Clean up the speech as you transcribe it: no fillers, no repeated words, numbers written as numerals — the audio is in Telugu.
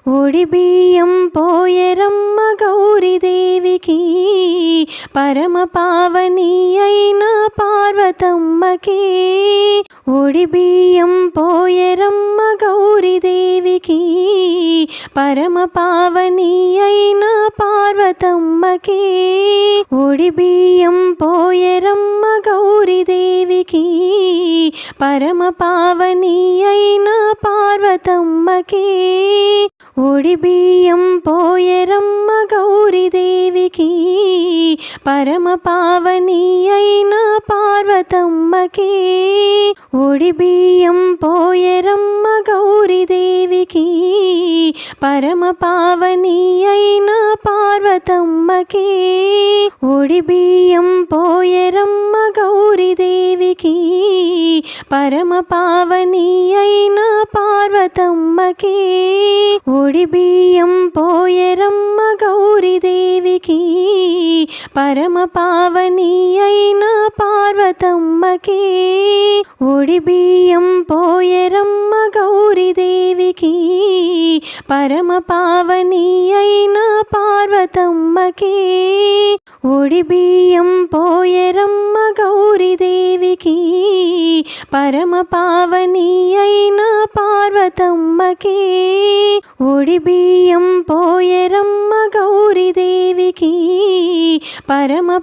ఒడి బియ్యం పోయెరమ్మ గౌరీదేవికి, పరమ పావని అయిన పార్వతమ్మకి. ఒడి బియ్యం పోయెరమ్మ గౌరీదేవికి, పరమ పావని అయిన పార్వతమ్మకి. ఒడి బియ్యం పోయెరమ్మ గౌరీదేవికి, పరమ పావని అయిన పార్వతమ్మకి. ఒడి బియ్యం పోయెరమ్మ గౌరీదేవికి, పరమ పావని అయిన పార్వతమ్మకి. ఒడి బియ్యం పోయెరమ్మ గౌరీదేవికి, పరమ పావని అయిన పార్వతమ్మకి. ఒడి బియ్యం పోయెరమ్మ గౌరీదేవికి, పరమ పావని అయిన పార్వతమ్మకి. ఒడి బియ్యం పోయెరమ్మ గౌరీదేవికి, పరమ పావని అయిన పార్వతమ్మకి. ఒడి బియ్యం పోయెరమ్మ గౌరీదేవికి, పరమ పావని అయిన పార్వతమ్మకి. ఒడి బియ్యం పోయెరమ్మ గౌరీదేవికి, పరమ పావని అయిన పార్వతమ్మకి. ఒడి బియ్యం పోయెరమ్మ గౌరీదేవికి, పరమ